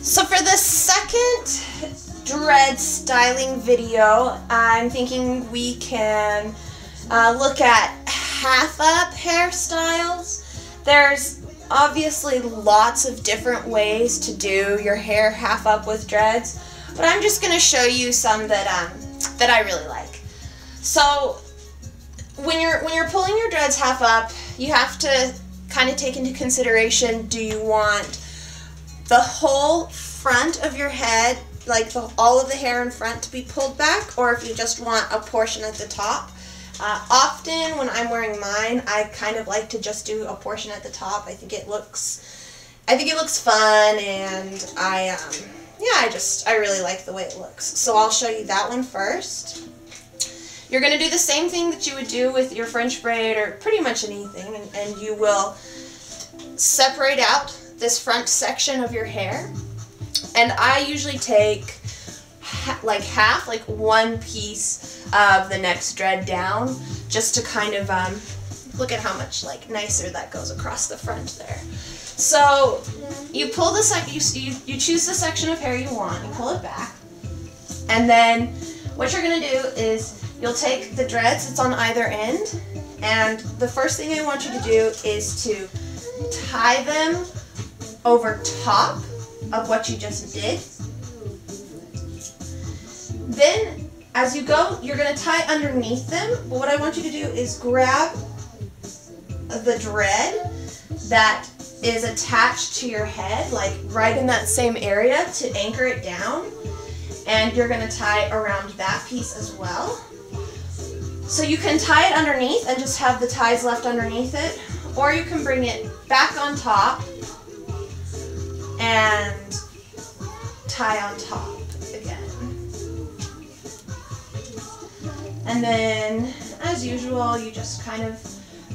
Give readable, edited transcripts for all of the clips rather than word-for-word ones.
So for the second dread styling video, I'm thinking we can look at half-up hairstyles. There's obviously lots of different ways to do your hair half up with dreads, but I'm just going to show you some that I really like. So when you're pulling your dreads half up, you have to kind of take into consideration, do you want the whole front of your head, like all of the hair in front, to be pulled back, or if you just want a portion at the top. Often when I'm wearing mine, I kind of like to just do a portion at the top. I think it looks fun, and I really like the way it looks. So I'll show you that one first. You're going to do the same thing that you would do with your French braid or pretty much anything, and you will separate out this front section of your hair. And I usually take like one piece of the next dread down, just to kind of look at how much nicer that goes across the front there. So you pull the you choose the section of hair you want, you pull it back, and then what you're going to do is you'll take the dreads that's on either end, and the first thing I want you to do is to tie them over top of what you just did. Then, as you go, you're going to tie underneath them, but what I want you to do is grab the dread that is attached to your head, like right in that same area, to anchor it down, and you're going to tie around that piece as well. So you can tie it underneath and just have the ties left underneath it, or you can bring it back on top and tie on top again. And then, as usual, you just kind of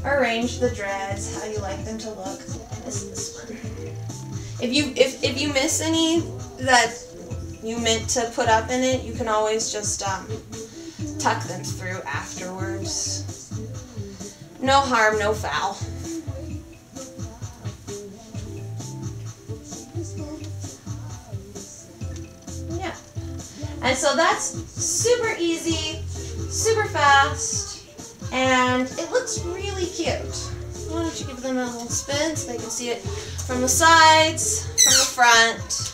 arrange the dreads how you like them to look. This one. If you miss any that you meant to put up in it, you can always just tuck them through afterwards. No harm, no foul. Yeah. And so that's super easy, super fast, and it looks really cute. Why don't you give them a little spin so they can see it from the sides, from the front,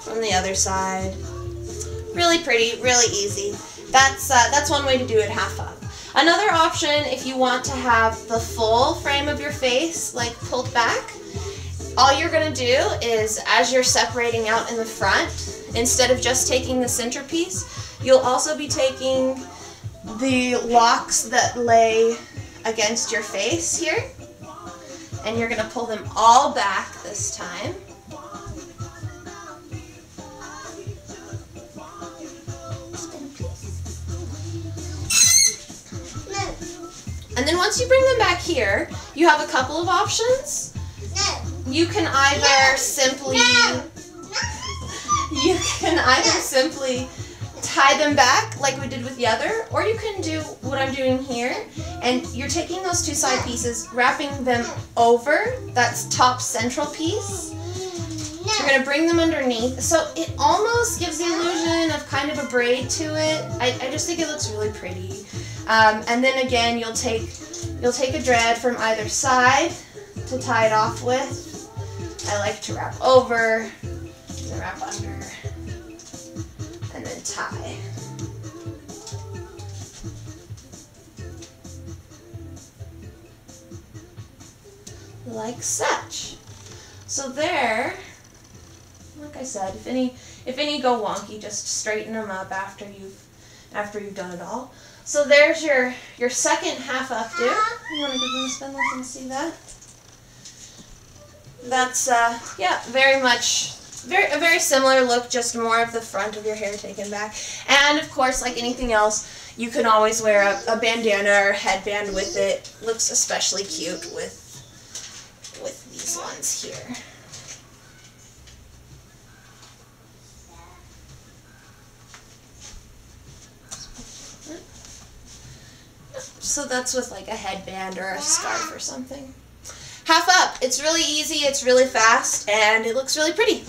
from the other side. Really pretty, really easy. That's one way to do it half up. Another option, if you want to have the full frame of your face pulled back, all you're going to do is, as you're separating out in the front, instead of just taking the centerpiece, you'll also be taking the locks that lay against your face here, and you're going to pull them all back this time. And then once you bring them back here, you have a couple of options. You can either simply tie them back like we did with the other, or you can do what I'm doing here, and you're taking those two side pieces, wrapping them over that top central piece. You're going to bring them underneath, so it almost gives the illusion of kind of a braid to it. I just think it looks really pretty. And then again, you'll take a dread from either side to tie it off with. I like to wrap over, then wrap under, and then tie. Like such. So there, like I said, if any go wonky, just straighten them up after you've done it all. So there's your second half updo. You want to give them a spin, let them see that? That's yeah, a very similar look, just more of the front of your hair taken back. And of course, like anything else, you can always wear a bandana or headband with it. Looks especially cute with these ones here. So that's with a headband or a scarf or something. Half up. It's really easy, it's really fast, and it looks really pretty.